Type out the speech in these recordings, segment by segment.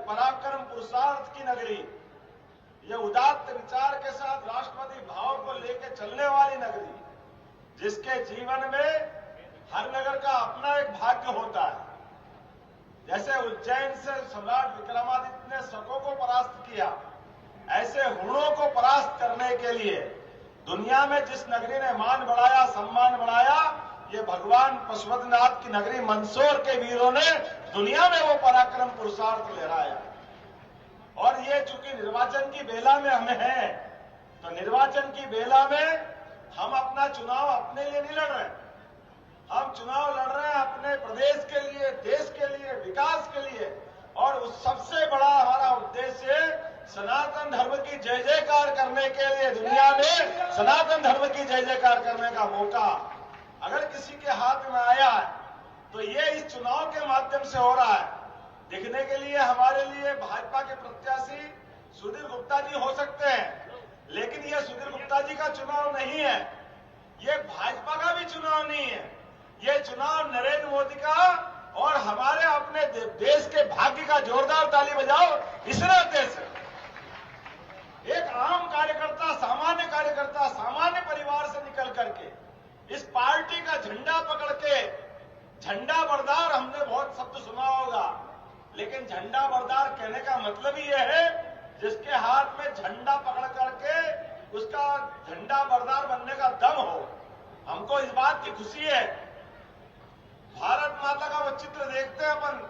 पराक्रम पुरुषार्थ की नगरी, ये उदात्त विचार के साथ राष्ट्रवादी भाव को लेकर चलने वाली नगरी, जिसके जीवन में हर नगर का अपना एक भाग्य होता है। जैसे उज्जैन से सम्राट विक्रमादित्य ने शकों को परास्त किया, ऐसे हुणों को परास्त करने के लिए दुनिया में जिस नगरी ने मान बढ़ाया, सम्मान बढ़ाया, ये भगवान पशुपतिनाथ की नगरी मंदसौर के वीरों ने दुनिया में वो पराक्रम पुरुषार्थ लहराया। और ये चूंकि निर्वाचन की बेला में हमें है, तो निर्वाचन की बेला में हम अपना चुनाव अपने लिए नहीं लड़ रहे, हम चुनाव लड़ रहे हैं अपने प्रदेश के लिए, देश के लिए, विकास के लिए। और उस सबसे बड़ा हमारा उद्देश्य सनातन धर्म की जय जयकार करने के लिए, दुनिया में सनातन धर्म की जय जयकार करने का मौका अगर किसी के हाथ में आया है तो ये इस चुनाव के माध्यम से हो रहा है। दिखने के लिए हमारे लिए भाजपा के प्रत्याशी सुधीर गुप्ता जी हो सकते हैं, लेकिन ये सुधीर गुप्ता जी का चुनाव नहीं है, ये भाजपा का भी चुनाव नहीं है, ये चुनाव नरेंद्र मोदी का और हमारे अपने देश के भाग्य का। जोरदार ताली बजाओ इस नाते से। एक आम कार्यकर्ता, सामान्य कार्यकर्ता, सामान्य परिवार से निकल करके इस पार्टी का झंडा पकड़ के, झंडा बरदार हमने बहुत शब्द सुना होगा, लेकिन झंडा बरदार कहने का मतलब ही यह है जिसके हाथ में झंडा पकड़ करके उसका झंडा बरदार बनने का दम हो। हमको इस बात की खुशी है, भारत माता का वो चित्र देखते हैं अपन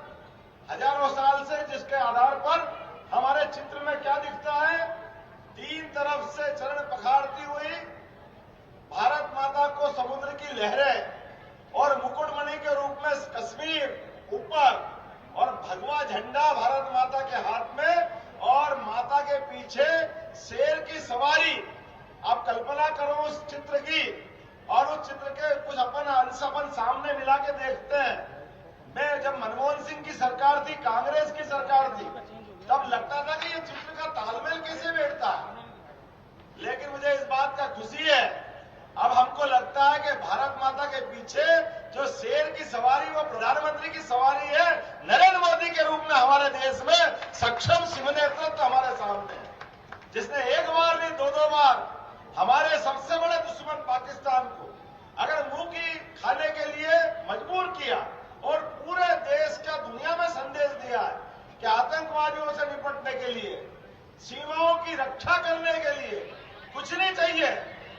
हजारों साल से, जिसके आधार पर हमारे चित्र में क्या दिखता है, तीन तरफ से चरण पखाड़ती हुई भारत माता को समुद्र की लहरें और मुकुटमणि के रूप में कश्मीर ऊपर और भगवा झंडा भारत माता के हाथ में और माता के पीछे शेर की सवारी। आप कल्पना करो उस चित्र की, और उस चित्र के कुछ अंश अपन सामने मिला के देखते हैं। मैं जब मनमोहन सिंह की सरकार थी, कांग्रेस की सरकार थी, तब लगता था कि ये चित्र का तालमेल कैसे बैठता है, लेकिन मुझे इस बात का खुशी है, अब हमको लगता है कि भारत माता के पीछे जो शेर की सवारी, वो प्रधानमंत्री की सवारी है, नरेंद्र मोदी के रूप में हमारे देश में सक्षम सिंह नेतृत्व हमारे सामने है, जिसने एक बार नहीं दो बार हमारे सबसे बड़े दुश्मन पाकिस्तान को अगर मुंह की खाने के लिए मजबूर किया और पूरे देश का दुनिया में संदेश दिया है कि आतंकवादियों से निपटने के लिए, सीमाओं की रक्षा करने के लिए कुछ नहीं चाहिए,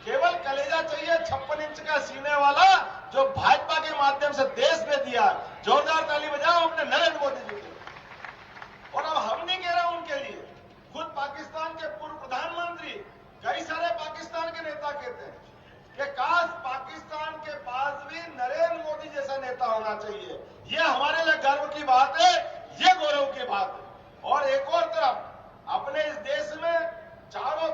केवल कलेजा चाहिए 56 इंच का सीने वाला, जो भाजपा के माध्यम से देश ने दिया। जोरदार ताली बजाओ अपने नरेंद्र मोदी जी के लिए। और अब हम नहीं कह रहे उनके लिए, खुद पाकिस्तान के पूर्व प्रधानमंत्री, कई सारे पाकिस्तान के नेता कहते हैं कि काश पाकिस्तान के पास भी नरेंद्र मोदी जैसा नेता होना चाहिए। ये हमारे लिए गर्व की बात है, ये गौरव की बात है। और एक और तरफ अपने इस देश में चारों